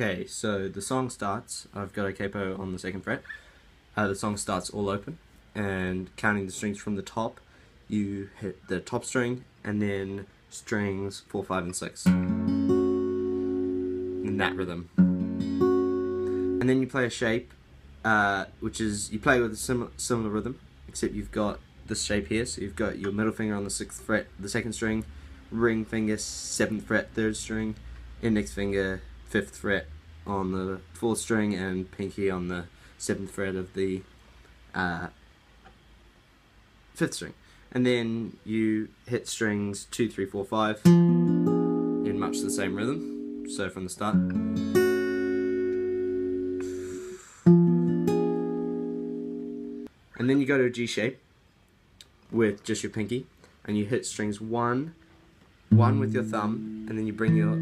Okay, so the song starts, I've got a capo on the 2nd fret, the song starts all open, and counting the strings from the top, you hit the top string, and then strings 4, 5, and 6, in that rhythm. And then you play a shape, which is, you play with a similar rhythm, except you've got this shape here, so you've got your middle finger on the 6th fret, the 2nd string, ring finger 7th fret, 3rd string, index finger 5th fret on the 4th string, and pinky on the 7th fret of the 5th string. And then you hit strings 2, 3, 4, 5 in much the same rhythm, so from the start. And then you go to a G shape with just your pinky, and you hit strings 1 with your thumb, and then you bring your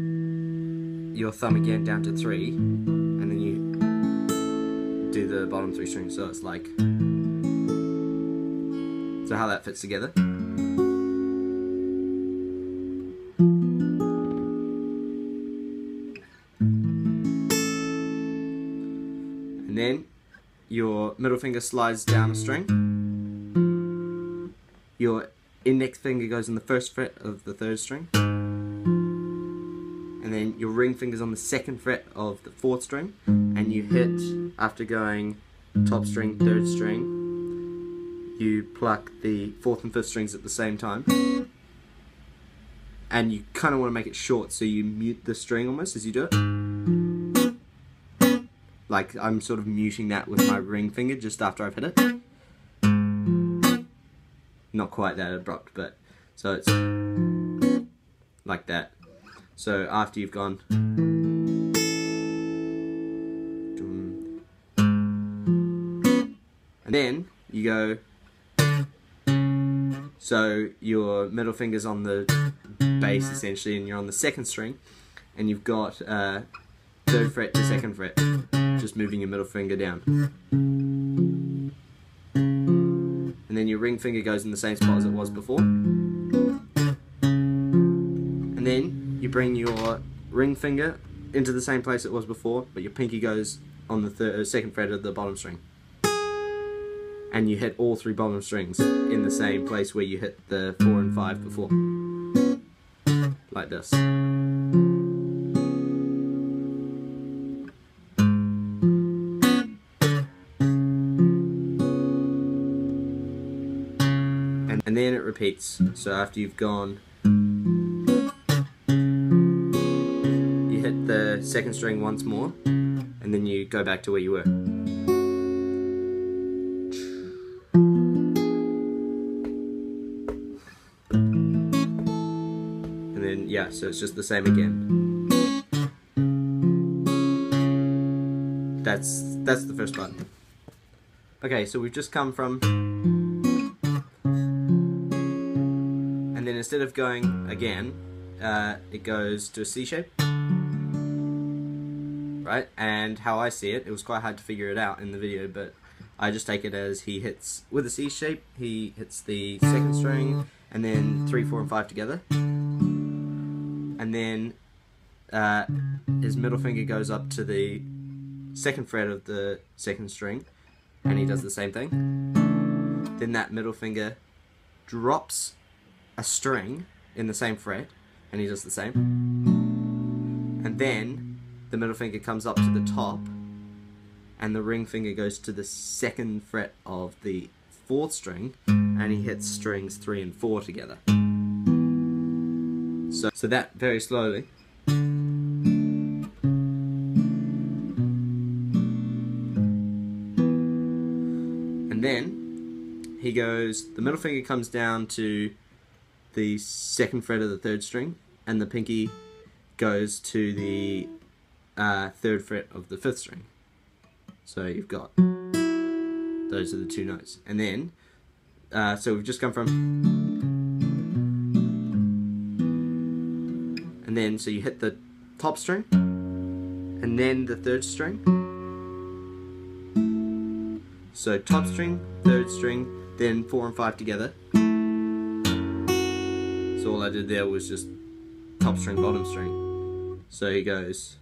thumb again down to 3, and then you do the bottom 3 strings, so it's like, so how that fits together. And then your middle finger slides down a string, your index finger goes on the 1st fret of the 3rd string, and then your ring finger's on the 2nd fret of the 4th string, and you hit, after going top string, 3rd string, you pluck the 4th and 5th strings at the same time, and you kind of want to make it short, so you mute the string almost as you do it. Like, I'm sort of muting that with my ring finger just after I've hit it. Not quite that abrupt, but so it's like that. So after you've gone, and then you go, so your middle finger's on the bass essentially, and you're on the 2nd string, and you've got 3rd fret to 2nd fret, just moving your middle finger down. And then your ring finger goes in the same spot as it was before. And then you bring your ring finger into the same place it was before, but your pinky goes on the 2nd fret of the bottom string. And you hit all 3 bottom strings in the same place where you hit the 4 and 5 before. Like this. And then it repeats. So after you've gone, you hit the 2nd string once more, and then you go back to where you were. And then, yeah, so it's just the same again. That's the first part. Okay, so we've just come from, and then instead of going again, it goes to a C shape, right? And how I see it, it was quite hard to figure it out in the video, but I just take it as he hits, with a C shape, he hits the 2nd string, and then 3, 4, and 5 together, and then his middle finger goes up to the 2nd fret of the 2nd string, and he does the same thing. Then that middle finger drops a string in the same fret, and he does the same. And then the middle finger comes up to the top, and the ring finger goes to the 2nd fret of the 4th string, and he hits strings 3 and 4 together. So that very slowly. And then he goes, the middle finger comes down to the 2nd fret of the 3rd string, and the pinky goes to the 3rd fret of the 5th string. So you've got, those are the 2 notes. And then, so we've just come from, and then so you hit the top string, and then the 3rd string. So top string, 3rd string, then 4 and 5 together. So all I did there was just top string, bottom string. So he goes,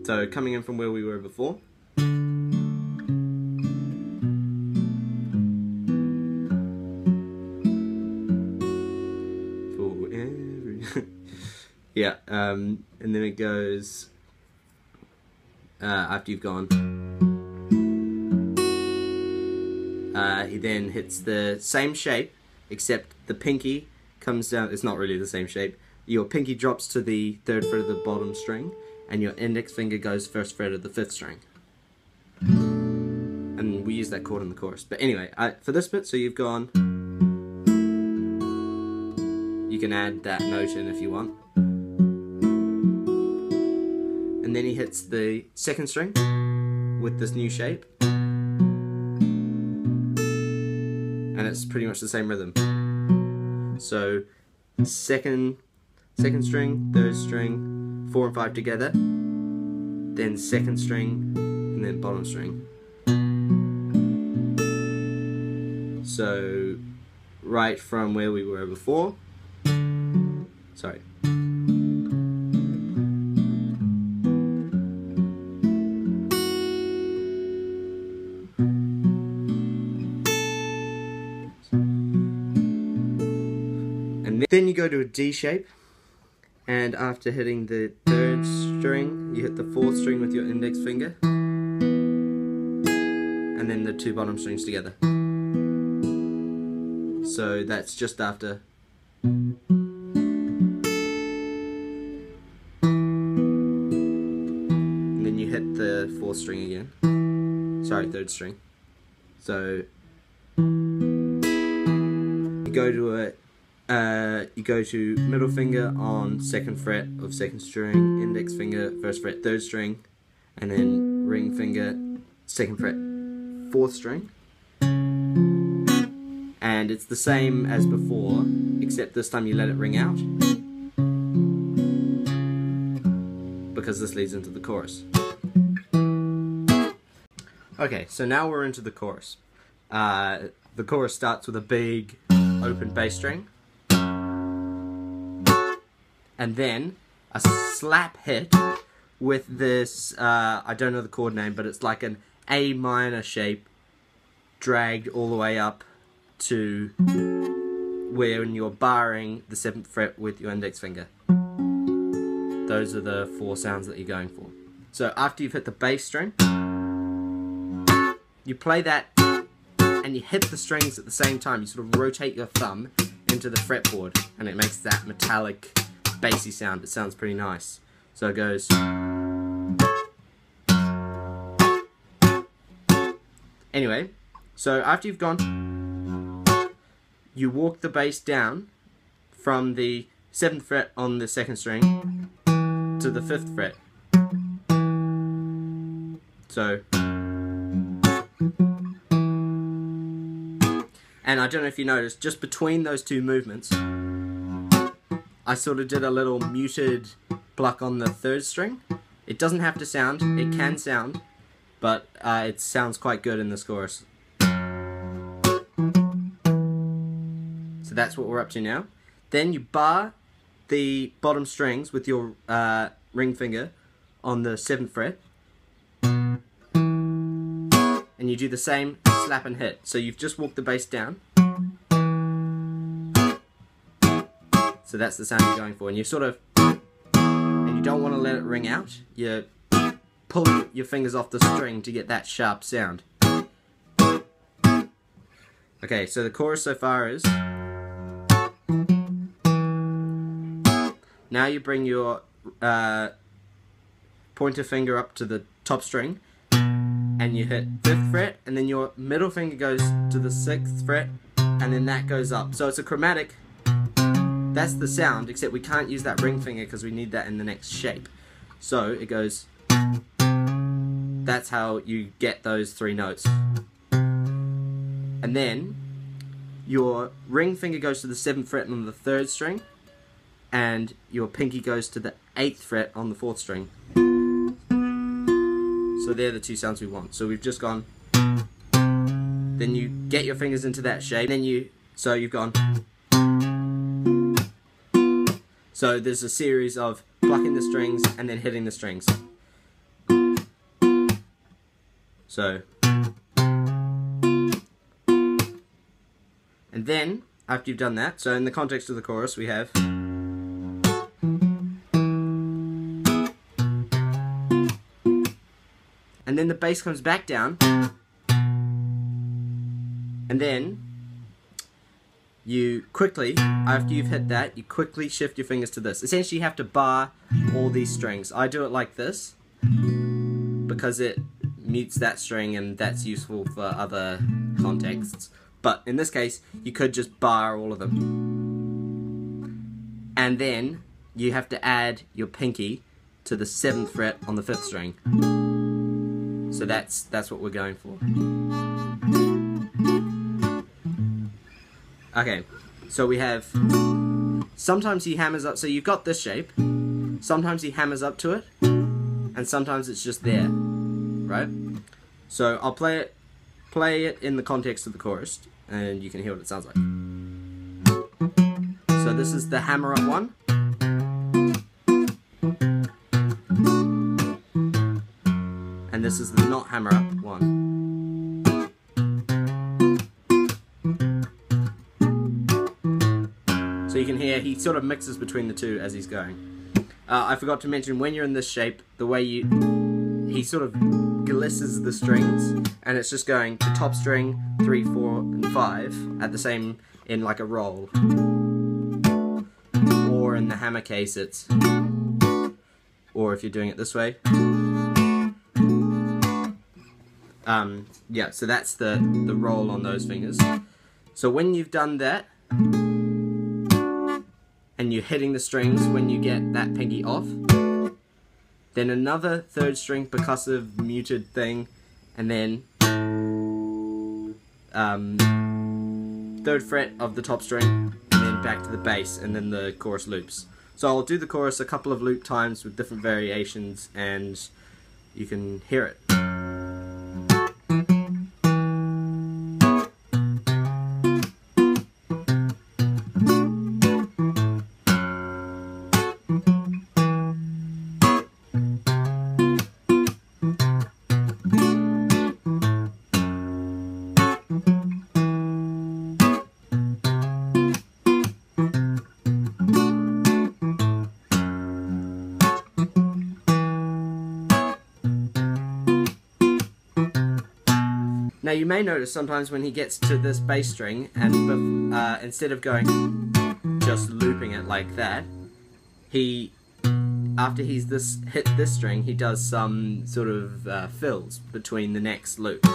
So coming in from where we were before. Yeah, and then it goes after you've gone. He then hits the same shape, except the pinky comes down. It's not really the same shape. Your pinky drops to the 3rd fret of the bottom string, and your index finger goes 1st fret of the 5th string. And we use that chord in the chorus. But anyway, for this bit, so you've gone. You can add that note in if you want. And then he hits the 2nd string with this new shape. And it's pretty much the same rhythm. So second string, 3rd string, 4 and 5 together, then 2nd string, and then bottom string. So right from where we were before. Sorry. And then you go to a D shape, and after hitting the 3rd string, you hit the 4th string with your index finger, and then the 2 bottom strings together. So that's just after. And then you hit the 4th string again. Sorry, 3rd string. So you go to middle finger on 2nd fret of 2nd string, index finger 1st fret 3rd string, and then ring finger 2nd fret 4th string. And it's the same as before, except this time you let it ring out, because this leads into the chorus. Okay, so now we're into the chorus. The chorus starts with a big open bass string, and then a slap hit with this, I don't know the chord name, but it's like an A minor shape dragged all the way up to when you're barring the 7th fret with your index finger. Those are the 4 sounds that you're going for. So after you've hit the bass string, you play that and you hit the strings at the same time. You sort of rotate your thumb into the fretboard, and it makes that metallic bassy sound. It sounds pretty nice. So it goes. Anyway, so after you've gone, you walk the bass down from the 7th fret on the 2nd string to the 5th fret. So, and I don't know if you noticed, just between those 2 movements, I sort of did a little muted pluck on the 3rd string. It doesn't have to sound, it can sound, but it sounds quite good in this chorus. So that's what we're up to now. Then you bar the bottom strings with your ring finger on the 7th fret, and you do the same slap and hit. So you've just walked the bass down. So that's the sound you're going for, and you sort of, and you don't want to let it ring out. You pull your fingers off the string to get that sharp sound. Okay, so the chorus so far is. Now you bring your pointer finger up to the top string, and you hit 5th fret, and then your middle finger goes to the 6th fret, and then that goes up. So it's a chromatic. That's the sound, except we can't use that ring finger because we need that in the next shape. So it goes. That's how you get those 3 notes. And then your ring finger goes to the 7th fret on the 3rd string, and your pinky goes to the 8th fret on the 4th string. So they're the 2 sounds we want. So we've just gone. Then you get your fingers into that shape. Then you've gone. So there's a series of plucking the strings and then hitting the strings. So, and then after you've done that, so in the context of the chorus we have, and then the bass comes back down, and then you quickly, after you've hit that, you quickly shift your fingers to this. Essentially you have to bar all these strings. I do it like this because it mutes that string and that's useful for other contexts. But in this case, you could just bar all of them. And then you have to add your pinky to the 7th fret on the 5th string. So that's what we're going for. Okay, so we have, sometimes he hammers up, so you've got this shape, sometimes he hammers up to it, and sometimes it's just there, right? So I'll play it in the context of the chorus, and you can hear what it sounds like. So this is the hammer up one. And this is the not hammer up one. So you can hear he sort of mixes between the two as he's going. I forgot to mention, when you're in this shape, the way he sort of glisses the strings, and it's just going to top string, 3, 4, and 5 at the same, in like a roll. Or in the hammer case it's, or if you're doing it this way. Yeah, so that's the roll on those fingers. So when you've done that, and you're hitting the strings when you get that pinky off, then another 3rd string percussive muted thing, and then 3rd fret of the top string, and then back to the bass, and then the chorus loops. So I'll do the chorus a couple of loop times with different variations, and you can hear it. Now you may notice sometimes when he gets to this bass string, and instead of going just looping it like that, after he's hit this string, he does some sort of fills between the next loop.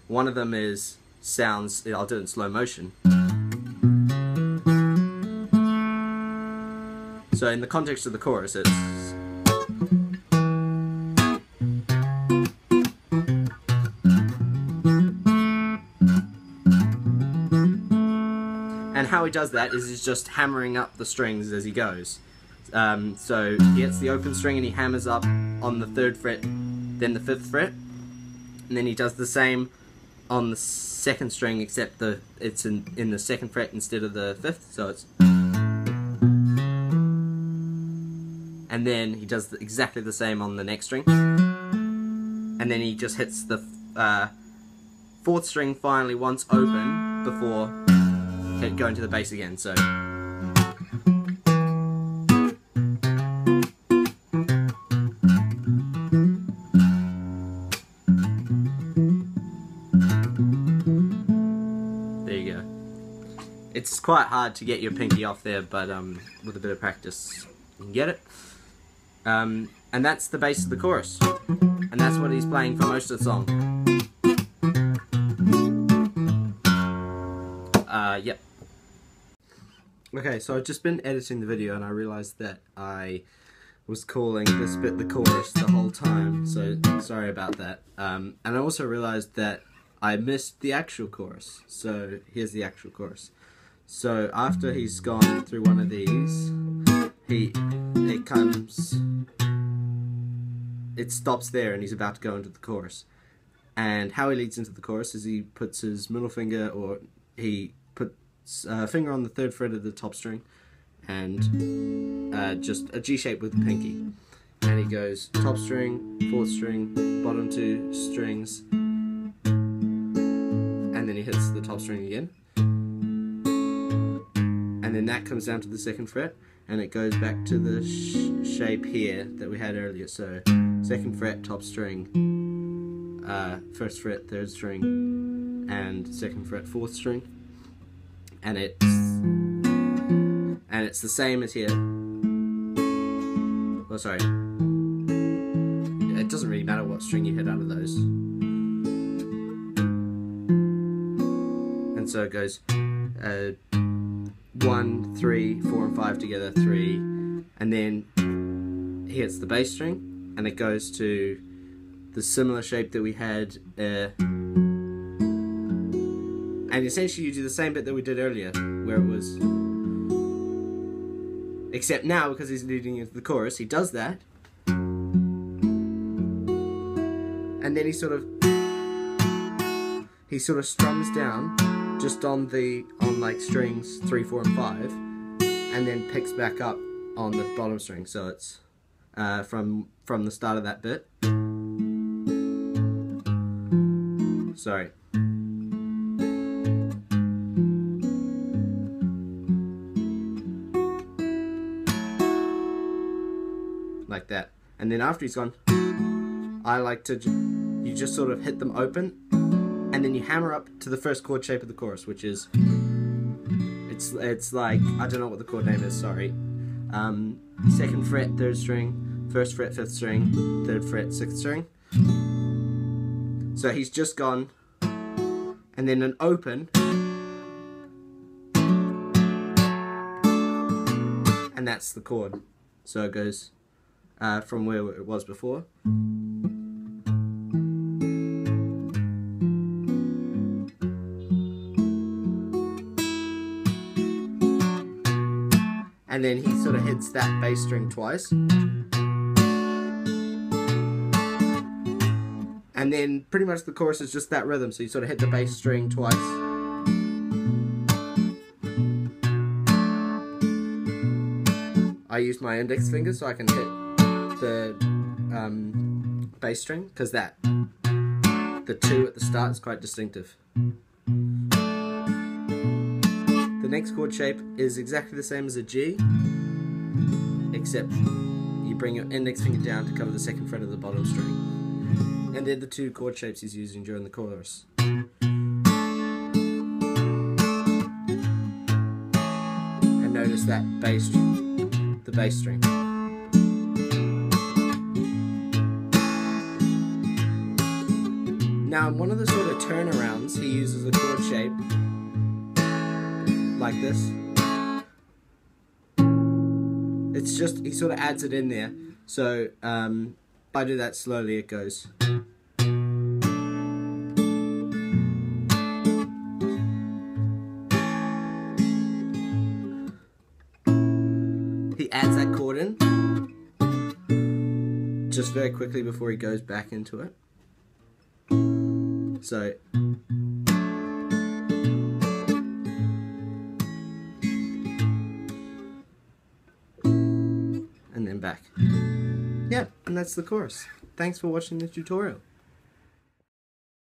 One of them is sounds, I'll do it in slow motion. So in the context of the chorus it's, and how he does that is he's just hammering up the strings as he goes. So he hits the open string and he hammers up on the 3rd fret, then the 5th fret, and then he does the same on the 2nd string, except it's in the 2nd fret instead of the 5th, so it's, and then he does exactly the same on the next string, and then he just hits the 4th string finally once open before going to the bass again. So there you go. It's quite hard to get your pinky off there, but with a bit of practice you can get it. And that's the bass of the chorus, and that's what he's playing for most of the song. Yep. Okay, so I've just been editing the video and I realised that I was calling this bit the chorus the whole time, so sorry about that. And I also realised that I missed the actual chorus, so here's the actual chorus. So after he's gone through one of these, it stops there and he's about to go into the chorus. And how he leads into the chorus is he puts his middle finger, or he puts a finger on the 3rd fret of the top string, and just a G shape with the pinky. And he goes top string, 4th string, bottom 2 strings, hits the top string again. And then that comes down to the 2nd fret, and it goes back to the shape here that we had earlier. So 2nd fret, top string, 1st fret, 3rd string, and 2nd fret, 4th string. And it's the same as here. Oh, sorry. It doesn't really matter what string you hit out of those. And so it goes 1, 3, 4, and 5 together, 3, and then he hits the bass string, and it goes to the similar shape that we had, and essentially you do the same bit that we did earlier, where it was, except now because he's leading into the chorus, he does that, and then he sort of strums down just on like strings 3, 4, and 5, and then picks back up on the bottom string. So it's from the start of that bit. Sorry. Like that. And then after he's gone, I like to, you just sort of hit them open, and then you hammer up to the first chord shape of the chorus, which is, it's like, I don't know what the chord name is, sorry. 2nd fret, 3rd string, 1st fret, 5th string, 3rd fret, 6th string. So he's just gone, and then an open, and that's the chord. So it goes from where it was before. And then he sort of hits that bass string twice. And then pretty much the chorus is just that rhythm, so you sort of hit the bass string twice. I use my index finger so I can hit the bass string, because the 2 at the start is quite distinctive. The next chord shape is exactly the same as a G, except you bring your index finger down to cover the 2nd fret of the bottom string. And they're the 2 chord shapes he's using during the chorus. And notice that bass, the bass string. Now in one of the sort of turnarounds, he uses a chord shape like this. It's just, he sort of adds it in there. So if I do that slowly, it goes. He adds that chord in just very quickly before he goes back into it. So and then back. Yeah, and that's the chorus. Thanks for watching the tutorial.